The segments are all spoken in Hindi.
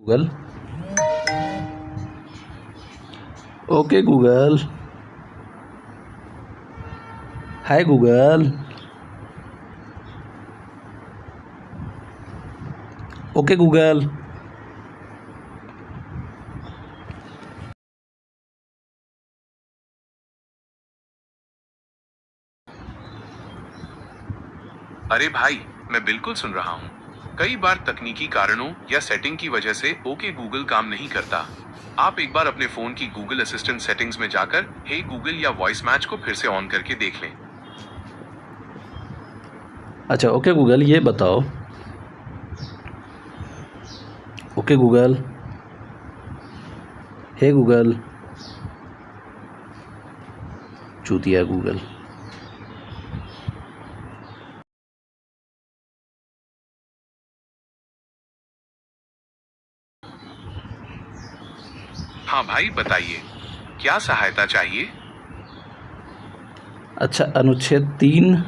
Google. Okay Google. Hi Google. Okay Google. अरे भाई, मैं बिल्कुल सुन रहा हूँ। कई बार तकनीकी कारणों या सेटिंग की वजह से ओके गूगल काम नहीं करता। आप एक बार अपने फोन की गूगल असिस्टेंट सेटिंग्स में जाकर हे गूगल या वॉइस मैच को फिर से ऑन करके देख लें। अच्छा ओके गूगल, ये बताओ। Okay Google. Hey Google. चूतिया गूगल। हाँ भाई, बताइए, क्या सहायता चाहिए? अच्छा, अनुच्छेद 3।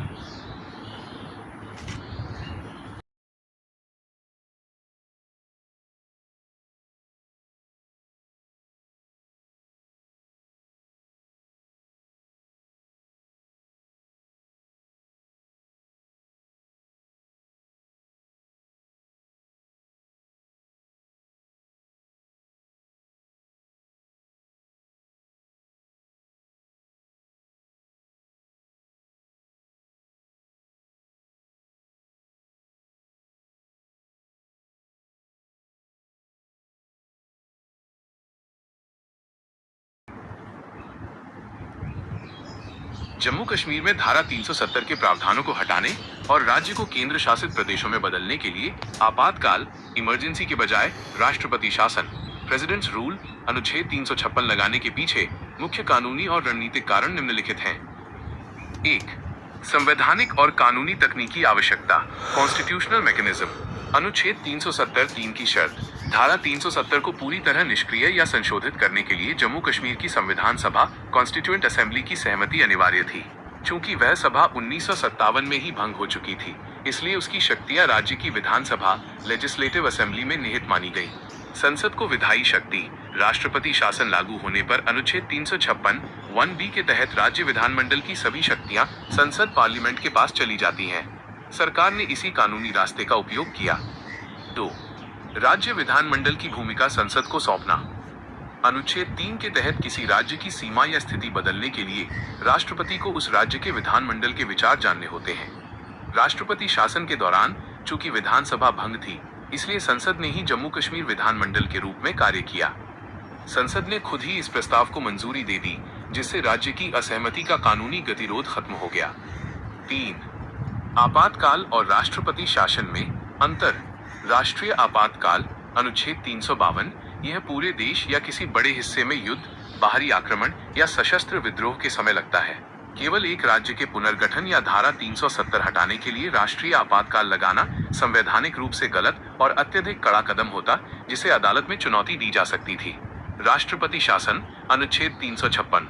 जम्मू कश्मीर में धारा 370 के प्रावधानों को हटाने और राज्य को केंद्र शासित प्रदेशों में बदलने के लिए आपातकाल इमरजेंसी के बजाय राष्ट्रपति शासन प्रेसिडेंट्स रूल अनुच्छेद 356 लगाने के पीछे मुख्य कानूनी और रणनीतिक कारण निम्नलिखित हैं। 1. संवैधानिक और कानूनी तकनीकी आवश्यकता कॉन्स्टिट्यूशनल मैकेनिज्म। अनुच्छेद 370 3 की शर्त। धारा 370 को पूरी तरह निष्क्रिय या संशोधित करने के लिए जम्मू कश्मीर की संविधान सभा कॉन्स्टिट्यूएंट असेंबली की सहमति अनिवार्य थी। चूंकि वह सभा 1957 में ही भंग हो चुकी थी, इसलिए उसकी शक्तियां राज्य की विधानसभा लेजिस्लेटिव असेंबली में निहित मानी गई। संसद को विधायी शक्ति राष्ट्रपति शासन लागू होने पर अनुच्छेद 356 1B के तहत राज्य विधानमंडल की सभी शक्तियां संसद पार्लियामेंट के पास चली जाती हैं। सरकार ने इसी कानूनी रास्ते का उपयोग किया। 2. राज्य विधानमंडल की भूमिका संसद को सौंपना। अनुच्छेद 3 के तहत किसी राज्य की सीमा या स्थिति बदलने के लिए राष्ट्रपति को उस राज्य के विधानमंडल के विचार जानने होते हैं। राष्ट्रपति शासन के दौरान चूंकि विधानसभा भंग थी, इसलिए संसद ने ही जम्मू कश्मीर विधानमंडल के रूप में कार्य किया। संसद ने खुद ही इस प्रस्ताव को मंजूरी दे दी, जिससे राज्य की असहमति का कानूनी गतिरोध खत्म हो गया। 3. आपातकाल और राष्ट्रपति शासन में अंतर। राष्ट्रीय आपातकाल अनुच्छेद 352 यह पूरे देश या किसी बड़े हिस्से में युद्ध, बाहरी आक्रमण या सशस्त्र विद्रोह के समय लगता है। केवल एक राज्य के पुनर्गठन या धारा 370 हटाने के लिए राष्ट्रीय आपातकाल लगाना संवैधानिक रूप से गलत और अत्यधिक कड़ा कदम होता, जिसे अदालत में चुनौती दी जा सकती थी। राष्ट्रपति शासन अनुच्छेद 356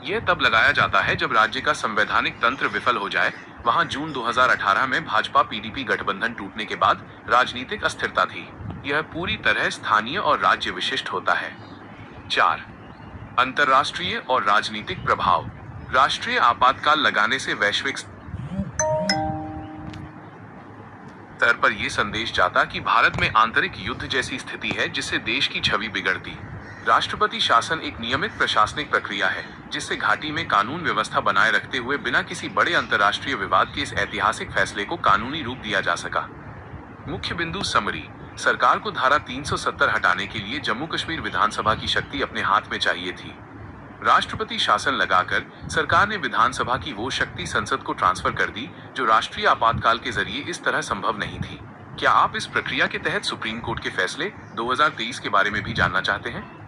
यह तब लगाया जाता है जब राज्य का संवैधानिक तंत्र विफल हो जाए। वहां जून 2018 में भाजपा पीडीपी गठबंधन टूटने के बाद राजनीतिक अस्थिरता थी। यह पूरी तरह स्थानीय और राज्य विशिष्ट होता है। 4. अंतर्राष्ट्रीय और राजनीतिक प्रभाव। राष्ट्रीय आपातकाल लगाने से वैश्विक स्तर पर यह संदेश जाता कि भारत में आंतरिक युद्ध जैसी स्थिति है, जिससे देश की छवि बिगड़ती। राष्ट्रपति शासन एक नियमित प्रशासनिक प्रक्रिया है, जिससे घाटी में कानून व्यवस्था बनाए रखते हुए बिना किसी बड़े अंतर्राष्ट्रीय विवाद के इस ऐतिहासिक फैसले को कानूनी रूप दिया जा सका। मुख्य बिंदु समरी। सरकार को धारा 370 हटाने के लिए जम्मू कश्मीर विधानसभा की शक्ति अपने हाथ में चाहिए थी। राष्ट्रपति शासन लगाकर सरकार ने विधानसभा की वो शक्ति संसद को ट्रांसफर कर दी, जो राष्ट्रीय आपातकाल के जरिए इस तरह संभव नहीं थी। क्या आप इस प्रक्रिया के तहत सुप्रीम कोर्ट के फैसले 2023 के बारे में भी जानना चाहते हैं?